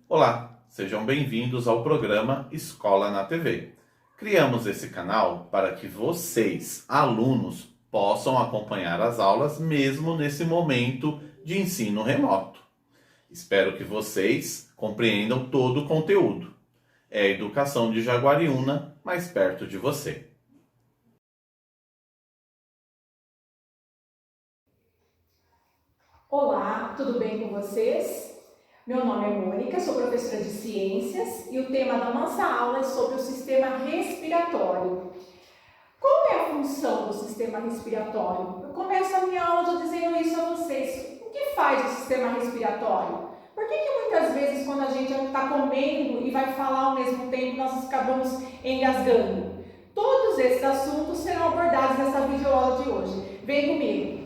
Olá, sejam bem-vindos ao programa Escola na TV. Criamos esse canal para que vocês, alunos, possam acompanhar as aulas mesmo nesse momento de ensino remoto. Espero que vocês compreendam todo o conteúdo. É a educação de Jaguariúna mais perto de você. Olá, tudo bem com vocês? Meu nome é Mônica, sou professora de Ciências e o tema da nossa aula é sobre o sistema respiratório. Qual é a função do sistema respiratório? Eu começo a minha aula dizendo isso a vocês. O que faz o sistema respiratório? Por que muitas vezes quando a gente está comendo e vai falar ao mesmo tempo nós acabamos engasgando? Todos esses assuntos serão abordados nessa videoaula de hoje. Vem comigo!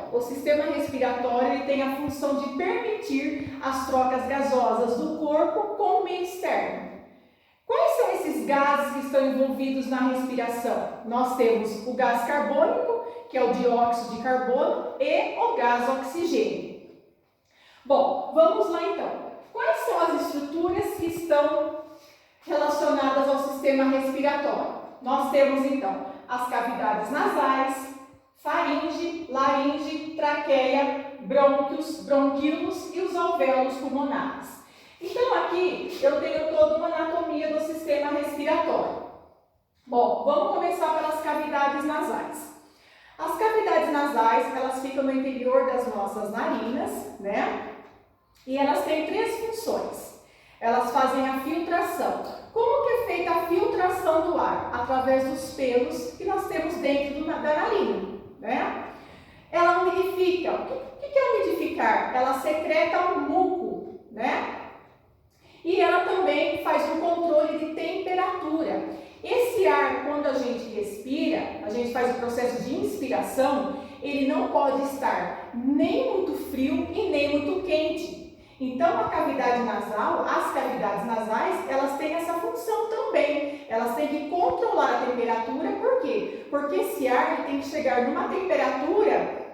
O sistema respiratório ele tem a função de permitir as trocas gasosas do corpo com o meio externo. Quais são esses gases que estão envolvidos na respiração? Nós temos o gás carbônico, que é o dióxido de carbono, e o gás oxigênio. Bom, vamos lá então. Quais são as estruturas que estão relacionadas ao sistema respiratório? Nós temos então as cavidades nasais, faringe, laringe, traqueia, brônquios, bronquíolos e os alvéolos pulmonares. Então aqui eu tenho toda uma anatomia do sistema respiratório. Bom, vamos começar pelas cavidades nasais. As cavidades nasais, elas ficam no interior das nossas narinas, né? E elas têm três funções. Elas fazem a filtração. Como que é feita a filtração do ar? Através dos pelos que nós temos dentro da narina. Né? Ela umidifica. O que é umidificar? Ela secreta um muco, né? E ela também faz um controle de temperatura. Esse ar, quando a gente respira, a gente faz o processo de inspiração, ele não pode estar nem muito frio e nem muito quente. Então, a cavidade nasal, as cavidades nasais, elas têm essa função também. Elas têm que controlar a temperatura, por quê? Porque esse ar ele tem que chegar numa temperatura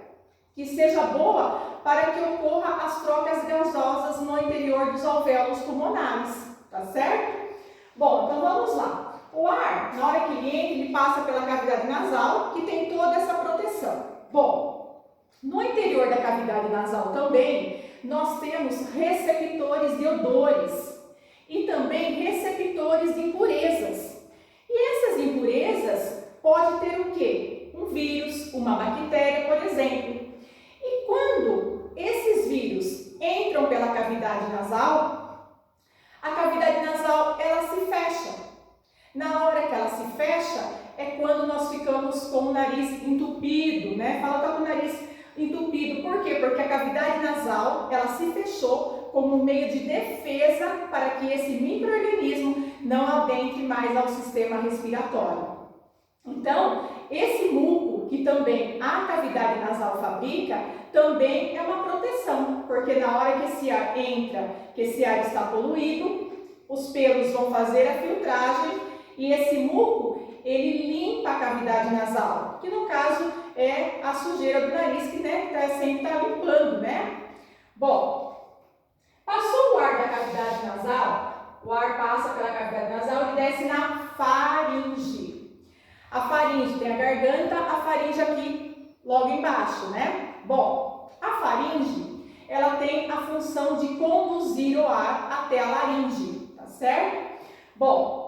que seja boa para que ocorra as trocas gasosas no interior dos alvéolos pulmonares, tá certo? Bom, então vamos lá. O ar, na hora que ele entra, ele passa pela cavidade nasal, que tem toda essa proteção. Bom, no interior da cavidade nasal também, nós temos receptores de odores e também receptores de impurezas. E essas impurezas podem ter o quê? Um vírus, uma bactéria, por exemplo. E quando esses vírus entram pela cavidade nasal, a cavidade nasal ela se fecha. Na hora que ela se fecha, é quando nós ficamos com o nariz entupido, né? Fala, tá com o nariz entupido. Por quê? Porque a cavidade nasal, ela se fechou como um meio de defesa para que esse micro-organismo não adentre mais ao sistema respiratório. Então, esse muco que também a cavidade nasal fabrica, também é uma proteção, porque na hora que esse ar entra, que esse ar está poluído, os pelos vão fazer a filtragem e esse muco, ele limpa a cavidade nasal, que no caso é a sujeira do nariz que sempre está limpando, né? Bom, passou o ar da cavidade nasal, o ar passa pela cavidade nasal e desce na faringe. A faringe tem a garganta, a faringe aqui logo embaixo, né? Bom, a faringe, ela tem a função de conduzir o ar até a laringe, tá certo? Bom,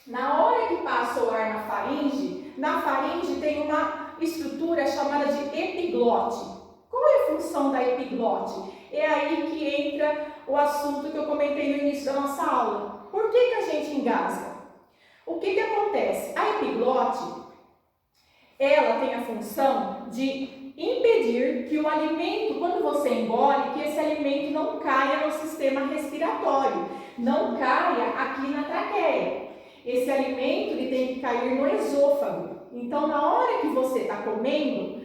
na hora que passa o ar na faringe, na faringe tem uma estrutura chamada de epiglote. Qual é a função da epiglote? É aí que entra o assunto que eu comentei no início da nossa aula. Por que a gente engasga? O que acontece? A epiglote, ela tem a função de impedir que o alimento, quando você engole, que esse alimento não caia no sistema respiratório, não caia aqui na traqueia. Esse alimento ele tem que cair no esôfago. Então, na hora que você está comendo,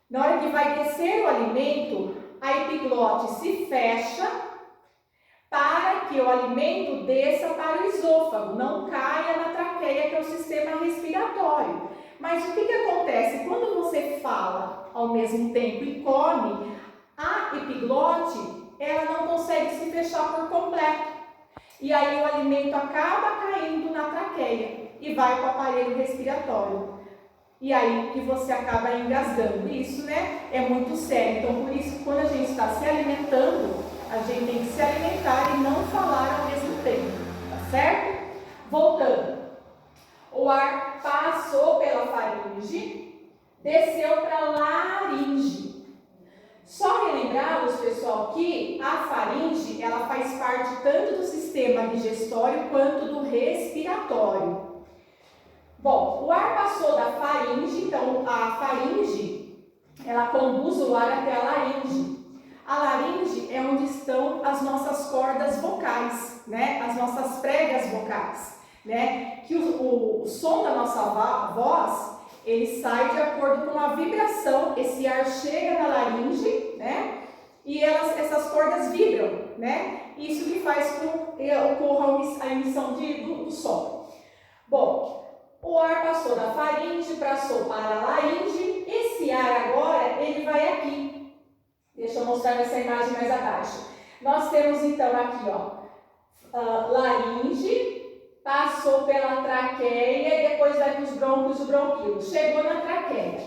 na hora que vai descer o alimento, a epiglote se fecha para que o alimento desça para o esôfago, não caia na traqueia, que é o sistema respiratório. Mas o que acontece? Quando você fala ao mesmo tempo e come, a epiglote ela não consegue se fechar por completo. E aí o alimento acaba caindo na traqueia e vai para o aparelho respiratório. E aí que você acaba engasgando. Isso, né, é muito sério. Então, por isso, quando a gente está se alimentando, a gente tem que se alimentar e não falar ao mesmo tempo, tá certo? Voltando. O ar passou pela faringe, desceu para a laringe. Só relembrá-los, pessoal, que a faringe ela faz parte tanto do sistema digestório quanto do respiratório. Bom, o ar passou da faringe, então a faringe ela conduz o ar até a laringe. A laringe é onde estão as nossas cordas vocais, né? As nossas pregas vocais, né? Que o som da nossa voz ele sai de acordo com a vibração. Esse ar chega na laringe, né? E essas cordas vibram, né? Isso que faz com que ocorra a emissão do som. Bom, o ar passou da faringe, passou para a laringe. Esse ar agora, ele vai aqui. Deixa eu mostrar nessa imagem mais abaixo. Nós temos então aqui, ó, laringe, passou pela traqueia e depois vai para os brônquios e bronquíolos. Chegou na traqueia.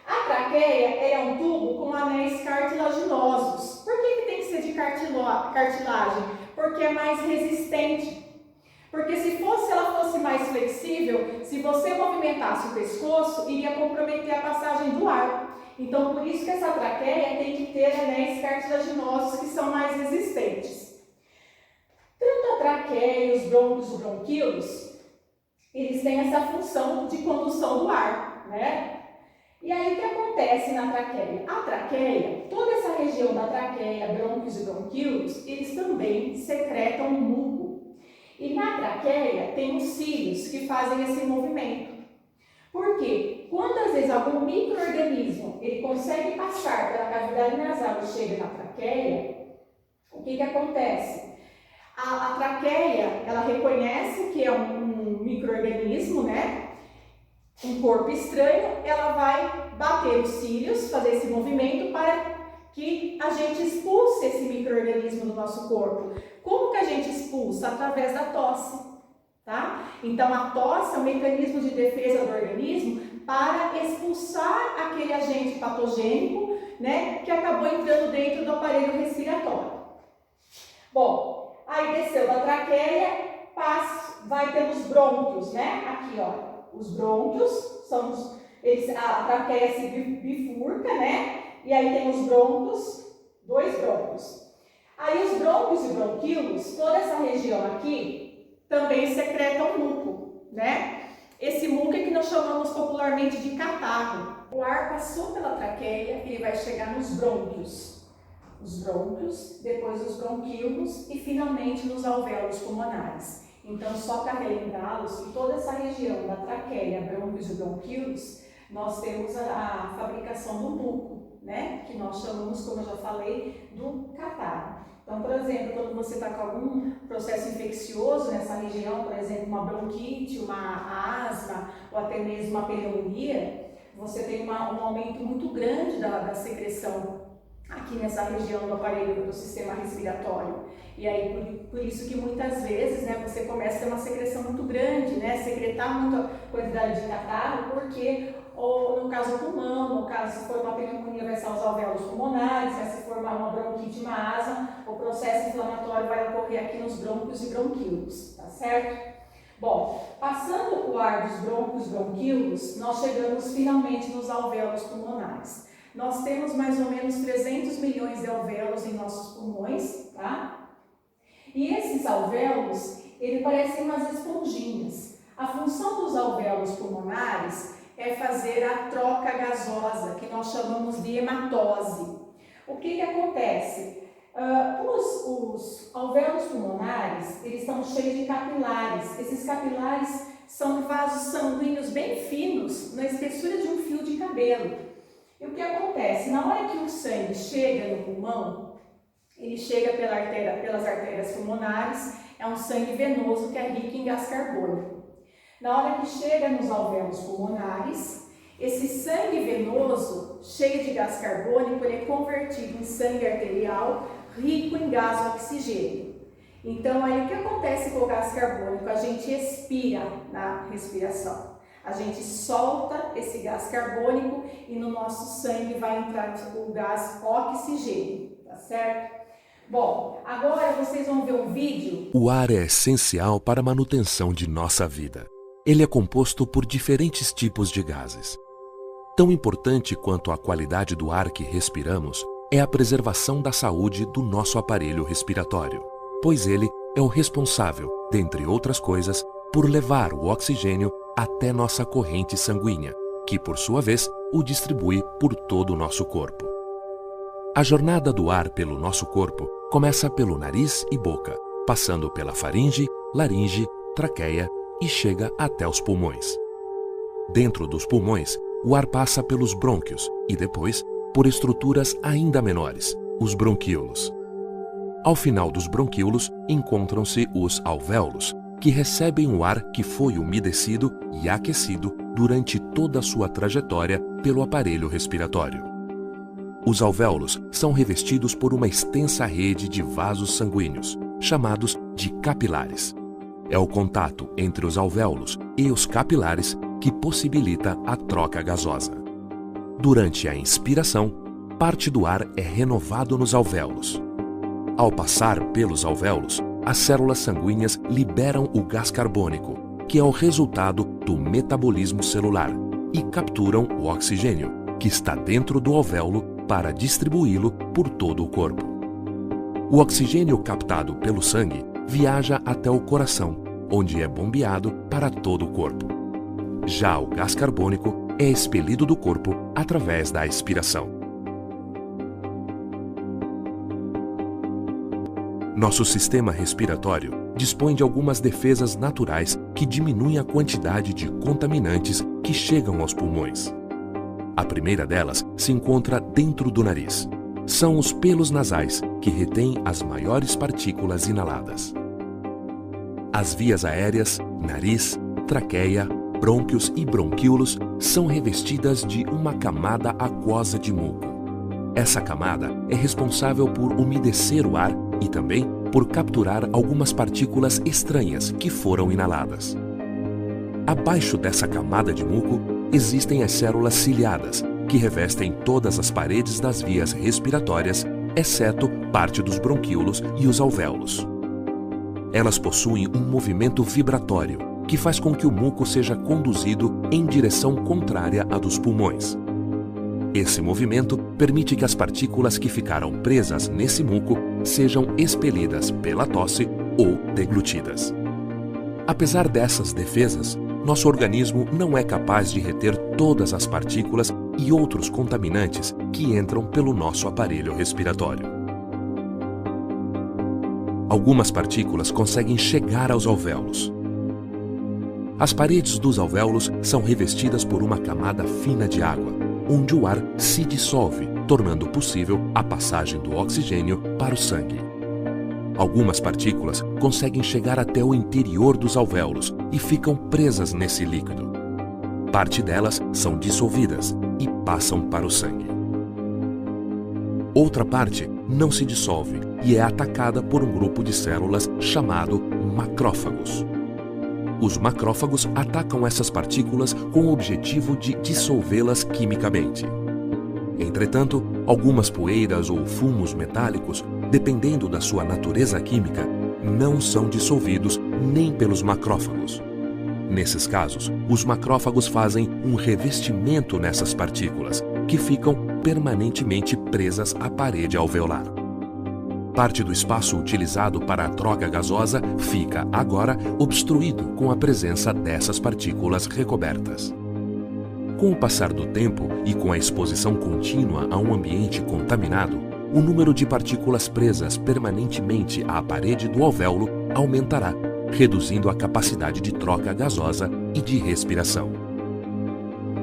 A traqueia é um tubo com anéis cartilaginosos. Por que tem que ser de cartilagem? Porque é mais resistente. Porque se ela fosse mais flexível, se você movimentasse o pescoço, iria comprometer a passagem do ar. Então, por isso que essa traqueia tem que ter anéis cartilaginosos que são mais resistentes. Tanto a traqueia, os brônquios e os bronquíolos, eles têm essa função de condução do ar, né? E aí, o que acontece na traqueia? A traqueia, toda essa região da traqueia, brônquios e bronquíolos, eles também secretam muco. E na traqueia tem os cílios que fazem esse movimento. Por quê? Quando às vezes algum micro-organismo ele consegue passar pela cavidade nasal e chega na traqueia, o que acontece? A traqueia, ela reconhece que é um micro-organismo, né? Um corpo estranho, ela vai bater os cílios, fazer esse movimento para que a gente expulse esse micro-organismo do nosso corpo. Como que a gente expulsa? Através da tosse, tá? Então, a tosse é um mecanismo de defesa do organismo para expulsar aquele agente patogênico, né, que acabou entrando dentro do aparelho respiratório. Bom, aí desceu da traqueia, vai pelos brônquios, né? Aqui, ó, os brônquios são a traqueia se bifurca, né? E aí tem os brônquios, dois brônquios. Aí os brônquios e bronquíolos, toda essa região aqui, também secretam muco, né? Esse muco é que nós chamamos popularmente de catarro. O ar passou pela traqueia, ele vai chegar nos brônquios. Os brônquios, depois os bronquíolos e finalmente nos alvéolos pulmonares. Então, só para relembrá-los que toda essa região da traqueia, brônquios e bronquíolos, nós temos a fabricação do muco, né? Que nós chamamos, como eu já falei, do catarro. Então, por exemplo, quando você está com algum processo infeccioso nessa região, por exemplo, uma bronquite, uma asma ou até mesmo uma pneumonia, você tem um aumento muito grande da secreção aqui nessa região do aparelho do sistema respiratório. E aí, por isso que muitas vezes, né, você começa a ter uma secreção muito grande, né, secretar muita quantidade de catarro, porque, ou no caso pulmão, no caso se for uma pneumonia vai ser os alvéolos pulmonares, se for uma bronquite, uma asma, o processo inflamatório vai ocorrer aqui nos brônquios e bronquíolos, tá certo? Bom, passando o ar dos brônquios, bronquíolos, nós chegamos finalmente nos alvéolos pulmonares. Nós temos mais ou menos 300 milhões de alvéolos em nossos pulmões, tá? E esses alvéolos, eles parecem umas esponjinhas. A função dos alvéolos pulmonares é fazer a troca gasosa, que nós chamamos de hematose. O que acontece? Os alvéolos pulmonares, eles estão cheios de capilares. Esses capilares são vasos sanguíneos bem finos, na espessura de um fio de cabelo. E o que acontece? Na hora que o sangue chega no pulmão, ele chega pelas artérias pulmonares, é um sangue venoso que é rico em gás carbônico. Na hora que chega nos alvéolos pulmonares, esse sangue venoso, cheio de gás carbônico, ele é convertido em sangue arterial, rico em gás oxigênio. Então, aí o que acontece com o gás carbônico? A gente expira na respiração. A gente solta esse gás carbônico e no nosso sangue vai entrar o gás oxigênio, tá certo? Bom, agora vocês vão ver um vídeo. O ar é essencial para a manutenção de nossa vida. Ele é composto por diferentes tipos de gases. Tão importante quanto a qualidade do ar que respiramos é a preservação da saúde do nosso aparelho respiratório, pois ele é o responsável, dentre outras coisas, por levar o oxigênio até nossa corrente sanguínea, que por sua vez o distribui por todo o nosso corpo. A jornada do ar pelo nosso corpo começa pelo nariz e boca, passando pela faringe, laringe, traqueia e chega até os pulmões. Dentro dos pulmões, o ar passa pelos brônquios e depois por estruturas ainda menores, os bronquíolos. Ao final dos bronquíolos encontram-se os alvéolos, que recebem o ar que foi umedecido e aquecido durante toda a sua trajetória pelo aparelho respiratório. Os alvéolos são revestidos por uma extensa rede de vasos sanguíneos, chamados de capilares. É o contato entre os alvéolos e os capilares que possibilita a troca gasosa. Durante a inspiração, parte do ar é renovado nos alvéolos. Ao passar pelos alvéolos, as células sanguíneas liberam o gás carbônico, que é o resultado do metabolismo celular, e capturam o oxigênio, que está dentro do alvéolo, para distribuí-lo por todo o corpo. O oxigênio captado pelo sangue viaja até o coração, onde é bombeado para todo o corpo. Já o gás carbônico é expelido do corpo através da expiração. Nosso sistema respiratório dispõe de algumas defesas naturais que diminuem a quantidade de contaminantes que chegam aos pulmões. A primeira delas se encontra dentro do nariz. São os pelos nasais, que retêm as maiores partículas inaladas. As vias aéreas, nariz, traqueia, brônquios e bronquíolos são revestidas de uma camada aquosa de muco. Essa camada é responsável por umedecer o ar e também por capturar algumas partículas estranhas que foram inaladas. Abaixo dessa camada de muco existem as células ciliadas, que revestem todas as paredes das vias respiratórias, exceto parte dos bronquíolos e os alvéolos. Elas possuem um movimento vibratório, que faz com que o muco seja conduzido em direção contrária à dos pulmões. Esse movimento permite que as partículas que ficaram presas nesse muco sejam expelidas pela tosse ou deglutidas. Apesar dessas defesas, nosso organismo não é capaz de reter todas as partículas e outros contaminantes que entram pelo nosso aparelho respiratório. Algumas partículas conseguem chegar aos alvéolos. As paredes dos alvéolos são revestidas por uma camada fina de água, onde o ar se dissolve, tornando possível a passagem do oxigênio para o sangue. Algumas partículas conseguem chegar até o interior dos alvéolos e ficam presas nesse líquido. Parte delas são dissolvidas e passam para o sangue. Outra parte não se dissolve e é atacada por um grupo de células chamado macrófagos. Os macrófagos atacam essas partículas com o objetivo de dissolvê-las quimicamente. Entretanto, algumas poeiras ou fumos metálicos, dependendo da sua natureza química, não são dissolvidos nem pelos macrófagos. Nesses casos, os macrófagos fazem um revestimento nessas partículas, que ficam permanentemente presas à parede alveolar. Parte do espaço utilizado para a troca gasosa fica, agora, obstruído com a presença dessas partículas recobertas. Com o passar do tempo e com a exposição contínua a um ambiente contaminado, o número de partículas presas permanentemente à parede do alvéolo aumentará, reduzindo a capacidade de troca gasosa e de respiração.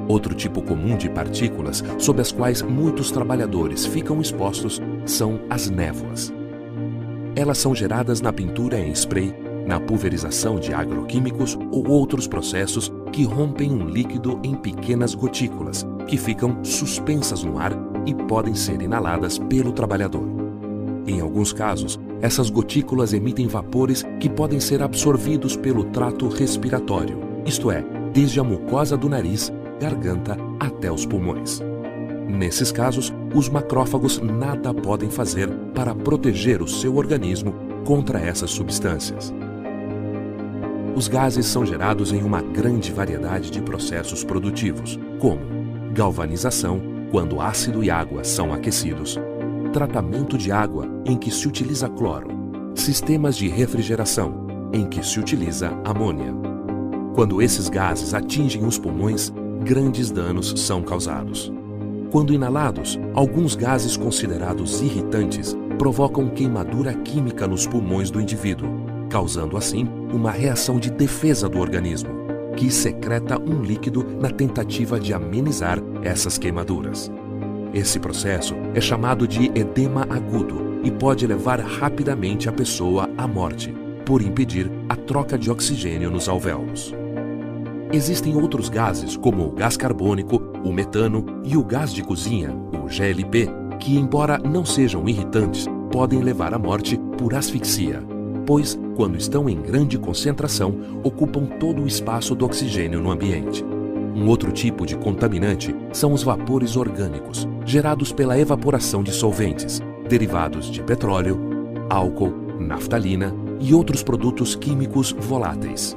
Outro tipo comum de partículas sob as quais muitos trabalhadores ficam expostos são as névoas. Elas são geradas na pintura em spray, na pulverização de agroquímicos ou outros processos que rompem um líquido em pequenas gotículas, que ficam suspensas no ar e podem ser inaladas pelo trabalhador. Em alguns casos, essas gotículas emitem vapores que podem ser absorvidos pelo trato respiratório, isto é, desde a mucosa do nariz, garganta até os pulmões. Nesses casos, os macrófagos nada podem fazer para proteger o seu organismo contra essas substâncias. Os gases são gerados em uma grande variedade de processos produtivos, como galvanização, quando ácido e água são aquecidos, tratamento de água, em que se utiliza cloro, sistemas de refrigeração, em que se utiliza amônia. Quando esses gases atingem os pulmões, grandes danos são causados. Quando inalados, alguns gases considerados irritantes provocam queimadura química nos pulmões do indivíduo, causando assim uma reação de defesa do organismo, que secreta um líquido na tentativa de amenizar essas queimaduras. Esse processo é chamado de edema agudo e pode levar rapidamente a pessoa à morte, por impedir a troca de oxigênio nos alvéolos. Existem outros gases, como o gás carbônico, o metano e o gás de cozinha, o GLP, que, embora não sejam irritantes, podem levar à morte por asfixia, pois, quando estão em grande concentração, ocupam todo o espaço do oxigênio no ambiente. Um outro tipo de contaminante são os vapores orgânicos, gerados pela evaporação de solventes, derivados de petróleo, álcool, naftalina e outros produtos químicos voláteis.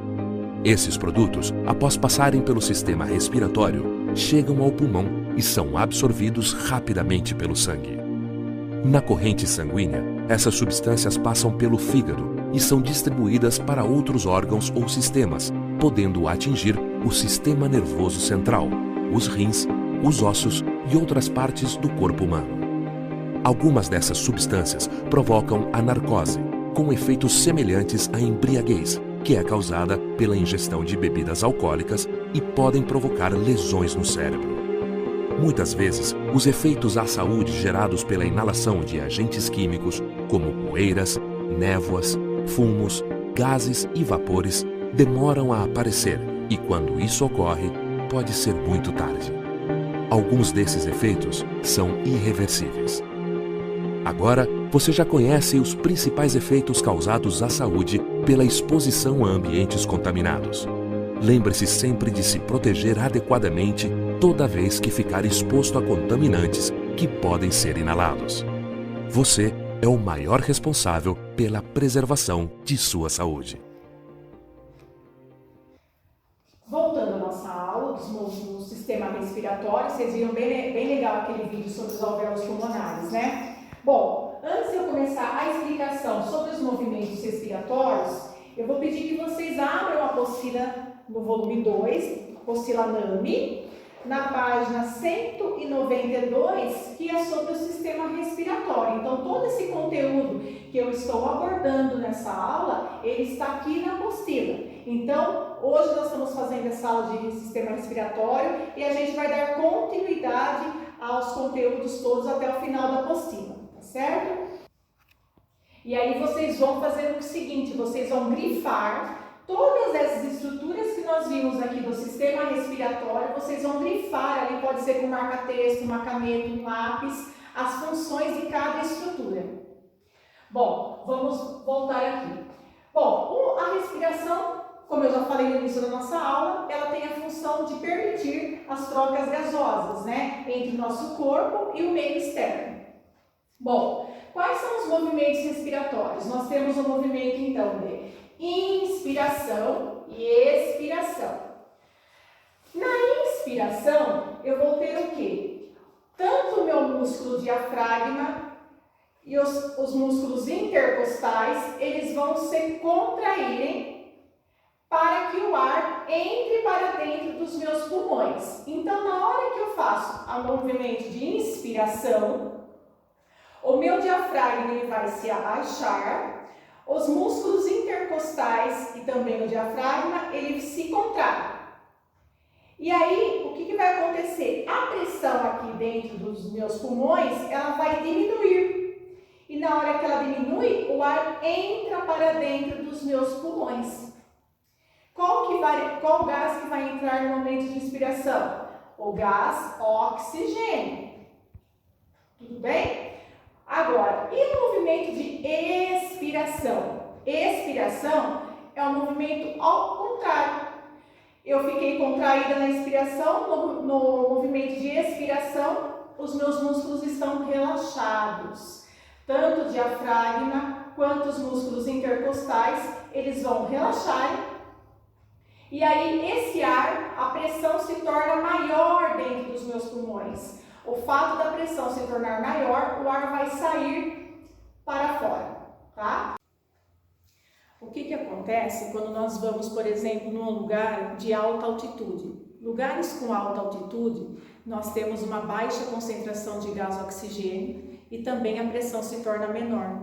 Esses produtos, após passarem pelo sistema respiratório, chegam ao pulmão e são absorvidos rapidamente pelo sangue. Na corrente sanguínea, essas substâncias passam pelo fígado e são distribuídas para outros órgãos ou sistemas, podendo atingir o sistema nervoso central, os rins, os ossos e outras partes do corpo humano. Algumas dessas substâncias provocam a narcose, com efeitos semelhantes à embriaguez, que é causada pela ingestão de bebidas alcoólicas e podem provocar lesões no cérebro. Muitas vezes, os efeitos à saúde gerados pela inalação de agentes químicos, como poeiras, névoas, fumos, gases e vapores, demoram a aparecer e, quando isso ocorre, pode ser muito tarde. Alguns desses efeitos são irreversíveis. Agora, você já conhece os principais efeitos causados à saúde pela exposição a ambientes contaminados. Lembre-se sempre de se proteger adequadamente toda vez que ficar exposto a contaminantes que podem ser inalados. Você é o maior responsável pela preservação de sua saúde. Voltando à nossa aula do sistema respiratório, vocês viram bem legal aquele vídeo sobre os alvéolos pulmonares, né? Bom, antes de eu começar a explicação sobre os movimentos respiratórios, eu vou pedir que vocês abram a apostila no volume 2, apostila NAMI, na página 192, que é sobre o sistema respiratório. Então, todo esse conteúdo que eu estou abordando nessa aula, ele está aqui na apostila. Então, hoje nós estamos fazendo essa aula de sistema respiratório e a gente vai dar continuidade aos conteúdos todos até o final da apostila, tá certo? E aí vocês vão fazer o seguinte, vocês vão grifar todas essas estruturas que nós vimos aqui do sistema respiratório, vocês vão grifar ali, pode ser com marca-texto, uma caneta, um lápis, as funções de cada estrutura. Bom, vamos voltar aqui. Bom, a respiração, como eu já falei no início da nossa aula, ela tem a função de permitir as trocas gasosas, né, entre o nosso corpo e o meio externo. Bom, quais são os movimentos respiratórios? Nós temos o movimento, então, de inspiração e expiração. Na inspiração, eu vou ter o quê? Tanto o meu músculo diafragma e os músculos intercostais, eles vão se contraírem para que o ar entre para dentro dos meus pulmões. Então, na hora que eu faço o movimento de inspiração, o meu diafragma ele vai se abaixar, os músculos intercostais e também o diafragma, ele se contrai. E aí, o que vai acontecer? A pressão aqui dentro dos meus pulmões, ela vai diminuir. E na hora que ela diminui, o ar entra para dentro dos meus pulmões. Qual gás que vai entrar no momento de inspiração? O gás oxigênio. Tudo bem? Agora, e o movimento de expiração? Expiração é um movimento ao contrário. Eu fiquei contraída na inspiração, no movimento de expiração, os meus músculos estão relaxados. Tanto o diafragma quanto os músculos intercostais, eles vão relaxar. E aí, esse ar, a pressão se torna maior dentro dos meus pulmões. O fato da pressão se tornar maior, o ar vai sair para fora, tá? O que acontece quando nós vamos, por exemplo, num lugar de alta altitude? Lugares com alta altitude, nós temos uma baixa concentração de gás oxigênio e também a pressão se torna menor.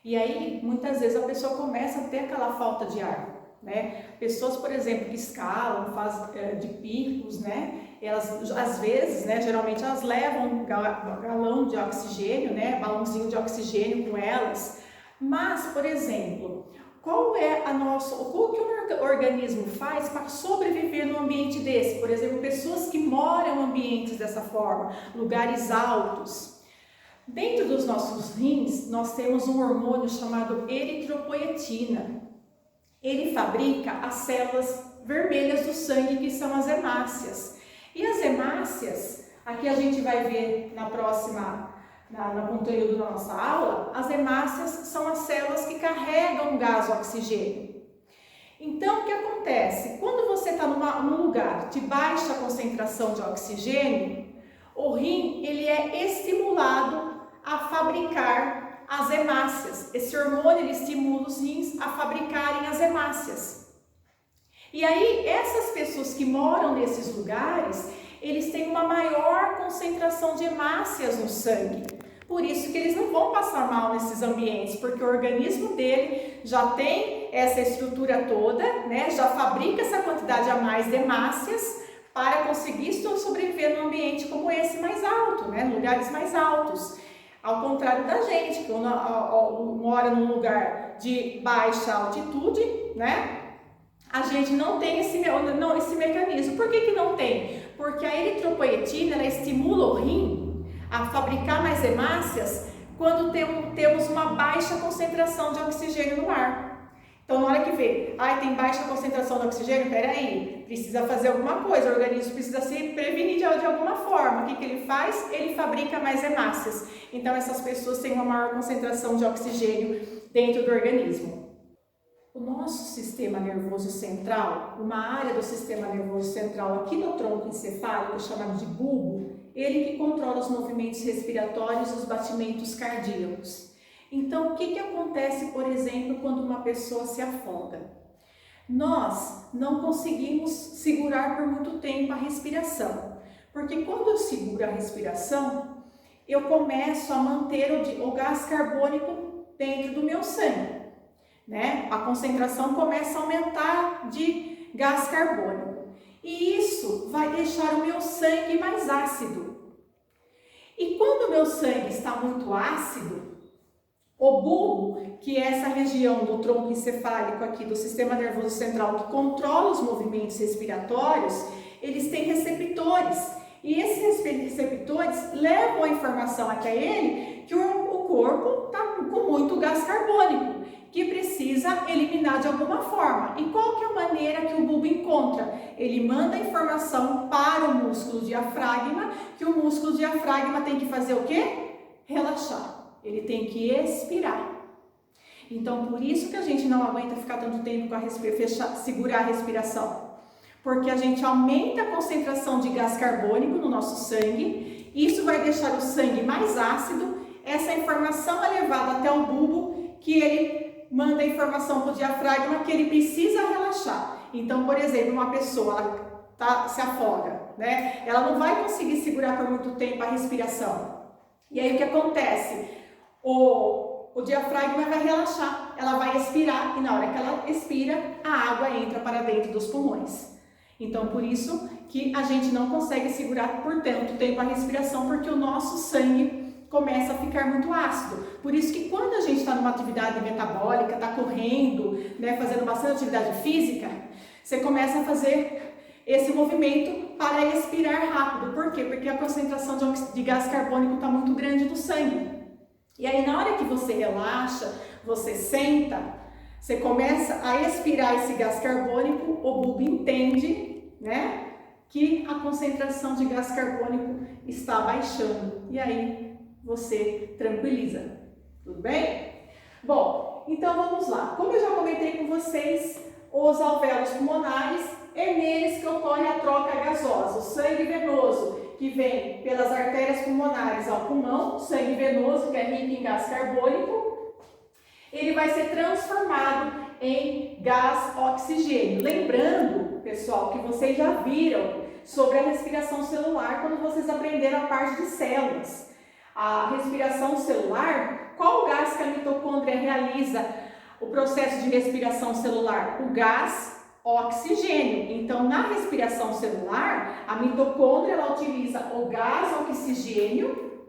E aí, muitas vezes, a pessoa começa a ter aquela falta de ar, né? Pessoas, por exemplo, que escalam, fazem de picos, né? Elas, às vezes, né, geralmente elas levam um galão de oxigênio, né? Balãozinho de oxigênio com elas. Mas, por exemplo, o que o organismo faz para sobreviver num ambiente desse? Por exemplo, pessoas que moram em ambientes dessa forma, lugares altos. Dentro dos nossos rins, nós temos um hormônio chamado eritropoetina. Ele fabrica as células vermelhas do sangue, que são as hemácias. E as hemácias, aqui a gente vai ver no conteúdo da nossa aula, as hemácias são as células que carregam gás oxigênio. Então, o que acontece? Quando você está num lugar de baixa concentração de oxigênio, o rim ele é estimulado a fabricar as hemácias. Esse hormônio ele estimula os rins a fabricarem as hemácias. E aí, essas pessoas que moram nesses lugares, eles têm uma maior concentração de hemácias no sangue. Por isso que eles não vão passar mal nesses ambientes, porque o organismo dele já tem essa estrutura toda, né? Já fabrica essa quantidade a mais de hemácias para conseguir sobreviver num ambiente como esse mais alto, né? Lugares mais altos. Ao contrário da gente, que mora num lugar de baixa altitude, né? A gente não tem esse mecanismo. Por que não tem? Porque a eritropoetina ela estimula o rim a fabricar mais hemácias quando temos uma baixa concentração de oxigênio no ar. Então, na hora que vê, tem baixa concentração de oxigênio, peraí, precisa fazer alguma coisa, o organismo precisa se prevenir de alguma forma. O que ele faz? Ele fabrica mais hemácias. Então, essas pessoas têm uma maior concentração de oxigênio dentro do organismo. O nosso sistema nervoso central, uma área do sistema nervoso central aqui no tronco encefálico, chamado de bulbo, ele que controla os movimentos respiratórios e os batimentos cardíacos. Então, o que acontece, por exemplo, quando uma pessoa se afoga? Nós não conseguimos segurar por muito tempo a respiração, porque quando eu seguro a respiração, eu começo a manter o gás carbônico dentro do meu sangue, né? A concentração começa a aumentar de gás carbônico. E isso vai deixar o meu sangue mais ácido. E quando o meu sangue está muito ácido, o bulbo, que é essa região do tronco encefálico aqui do sistema nervoso central que controla os movimentos respiratórios, eles têm receptores. E esses receptores levam a informação até ele que o corpo está com muito gás carbônico, que precisa eliminar de alguma forma. E qual que é a maneira que o bulbo encontra? Ele manda a informação para o músculo diafragma, que o músculo diafragma tem que fazer o quê? Relaxar. Ele tem que expirar. Então, por isso que a gente não aguenta ficar tanto tempo com segurar a respiração. Porque a gente aumenta a concentração de gás carbônico no nosso sangue, isso vai deixar o sangue mais ácido, essa informação é levada até o bulbo, que ele manda a informação para o diafragma que ele precisa relaxar. Então, por exemplo, uma pessoa se afoga, né? Ela não vai conseguir segurar por muito tempo a respiração. E aí o que acontece? O diafragma vai relaxar, ela vai expirar e na hora que ela expira, a água entra para dentro dos pulmões. Então, por isso que a gente não consegue segurar por tanto tempo a respiração, porque o nosso sangue começa a ficar muito ácido. Por isso que quando a gente está numa atividade metabólica, está correndo, né, fazendo bastante atividade física, você começa a fazer esse movimento para expirar rápido. Por quê? Porque a concentração de gás carbônico está muito grande no sangue. E aí, na hora que você relaxa, você senta, você começa a expirar esse gás carbônico, o bulbo entende, né, que a concentração de gás carbônico está baixando. E aí, você tranquiliza. Tudo bem? Bom, então vamos lá. Como eu já comentei com vocês, os alvéolos pulmonares, é neles que ocorre a troca gasosa. O sangue venoso, que vem pelas artérias pulmonares ao pulmão, sangue venoso, que é rico em gás carbônico, ele vai ser transformado em gás oxigênio. Lembrando, pessoal, que vocês já viram sobre a respiração celular quando vocês aprenderam a parte de células. A respiração celular, qual gás que a mitocôndria realiza o processo de respiração celular? O gás oxigênio. Então, na respiração celular, a mitocôndria ela utiliza o gás oxigênio,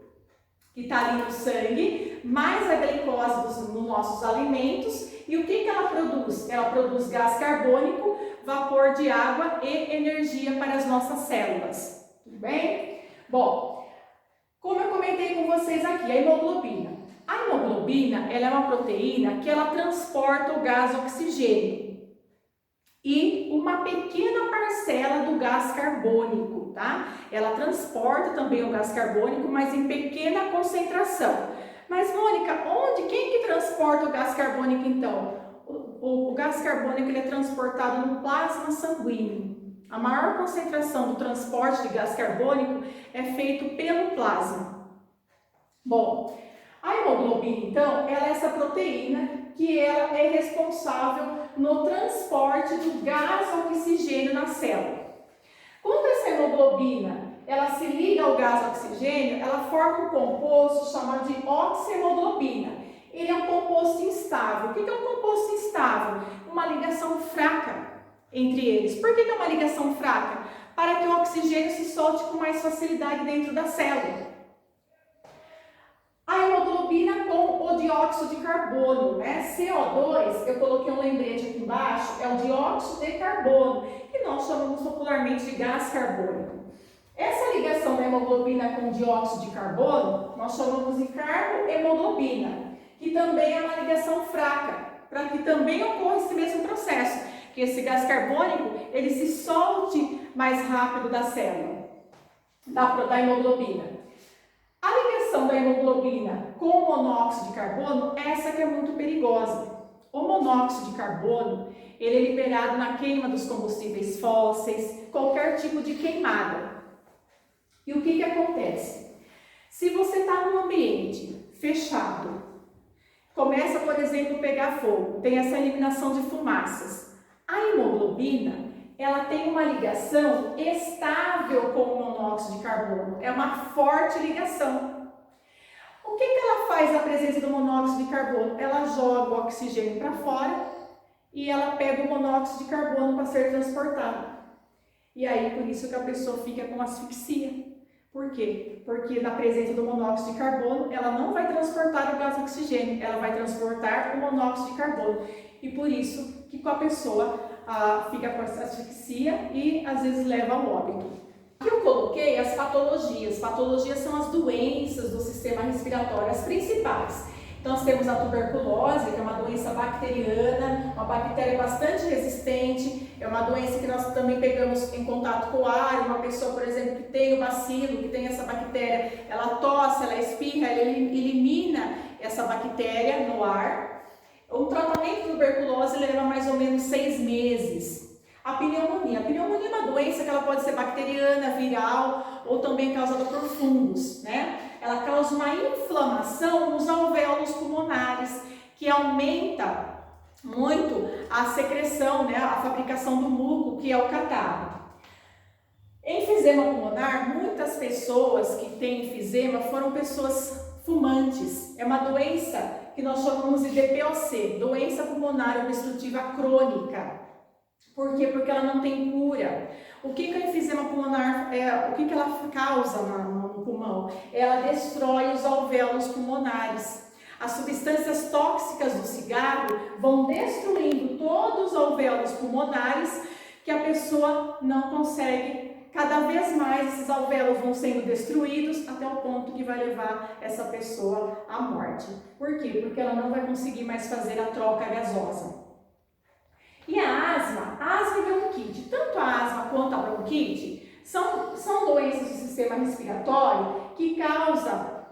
que está ali no sangue, mais a glicose nos nossos alimentos. E o que ela produz? Ela produz gás carbônico, vapor de água e energia para as nossas células. Tudo bem? Bom, como eu comentei com vocês aqui, a hemoglobina. A hemoglobina ela é uma proteína que ela transporta o gás oxigênio e uma pequena parcela do gás carbônico, tá? Ela transporta também o gás carbônico, mas em pequena concentração. Mas, Mônica, quem que transporta o gás carbônico então? O gás carbônico ele é transportado no plasma sanguíneo. A maior concentração do transporte de gás carbônico é feito pelo plasma. Bom, a hemoglobina, então, ela é essa proteína que ela é responsável no transporte do gás oxigênio na célula. Quando essa hemoglobina ela se liga ao gás oxigênio, ela forma um composto chamado de oxihemoglobina. Ele é um composto instável. O que é um composto instável? Uma ligação fraca entre eles. Por que é uma ligação fraca? Para que o oxigênio se solte com mais facilidade dentro da célula. A hemoglobina com o dióxido de carbono, né? CO2, eu coloquei um lembrete aqui embaixo, é o dióxido de carbono, que nós chamamos popularmente de gás carbônico. Essa ligação da hemoglobina com o dióxido de carbono, nós chamamos de carbohemoglobina, que também é uma ligação fraca, para que também ocorra esse mesmo processo, que esse gás carbônico, ele se solte mais rápido da célula, da hemoglobina. A ligação da hemoglobina com o monóxido de carbono, essa que é muito perigosa. O monóxido de carbono, ele é liberado na queima dos combustíveis fósseis, qualquer tipo de queimada. E o que acontece? Se você está num ambiente fechado, começa, por exemplo, a pegar fogo, tem essa eliminação de fumaças. A hemoglobina, ela tem uma ligação estável com o monóxido de carbono, é uma forte ligação. O que ela faz na presença do monóxido de carbono? Ela joga o oxigênio para fora e ela pega o monóxido de carbono para ser transportado. E aí, por isso que a pessoa fica com asfixia. Por quê? Porque na presença do monóxido de carbono, ela não vai transportar o gás oxigênio, ela vai transportar o monóxido de carbono. E por isso que a pessoa fica com essa asfixia e às vezes leva ao óbito. Aqui eu coloquei as patologias. Patologias são as doenças do sistema respiratório, as principais. Então, nós temos a tuberculose, que é uma doença bacteriana, uma bactéria bastante resistente, é uma doença que nós também pegamos em contato com o ar. Uma pessoa, por exemplo, que tem o bacilo, que tem essa bactéria, ela tosse, ela espirra, ela elimina essa bactéria no ar. O tratamento de tuberculose leva mais ou menos 6 meses. A pneumonia é uma doença que ela pode ser bacteriana, viral ou também causada por fungos, né? Ela causa uma inflamação nos alvéolos pulmonares, que aumenta muito a secreção, né? A fabricação do muco, que é o catarro. Enfisema pulmonar, muitas pessoas que têm enfisema foram pessoas fumantes. É uma doença que nós chamamos de DPOC, doença pulmonar obstrutiva crônica. Por quê? Porque ela não tem cura. O que o enfisema pulmonar o que ela causa no pulmão? Ela destrói os alvéolos pulmonares. As substâncias tóxicas do cigarro vão destruindo todos os alvéolos pulmonares, que a pessoa não consegue. Cada vez mais esses alvéolos vão sendo destruídos até o ponto que vai levar essa pessoa à morte. Por quê? Porque ela não vai conseguir mais fazer a troca gasosa. E a asma e bronquite, tanto a asma quanto a bronquite são doenças do sistema respiratório que causam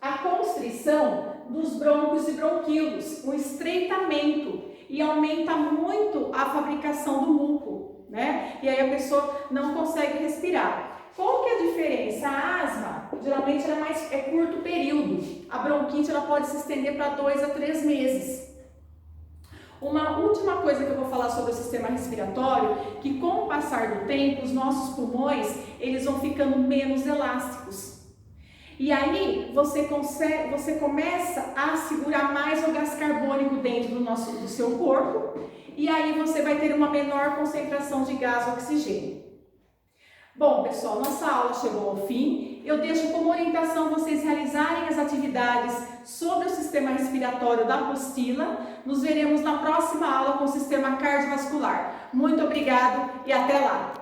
a constrição dos brônquios e bronquíolos, um estreitamento, e aumenta muito a fabricação do muco, né? E aí a pessoa não consegue respirar. Qual que é a diferença? A asma, geralmente, ela é curto período. A bronquite, ela pode se estender para 2 a 3 meses. Uma última coisa que eu vou falar sobre o sistema respiratório, que com o passar do tempo, os nossos pulmões, eles vão ficando menos elásticos. E aí, você começa a segurar mais o gás carbônico dentro do seu corpo, e aí você vai ter uma menor concentração de gás oxigênio. Bom, pessoal, nossa aula chegou ao fim. Eu deixo como orientação vocês realizarem as atividades sobre o sistema respiratório da apostila. Nos veremos na próxima aula com o sistema cardiovascular. Muito obrigado e até lá!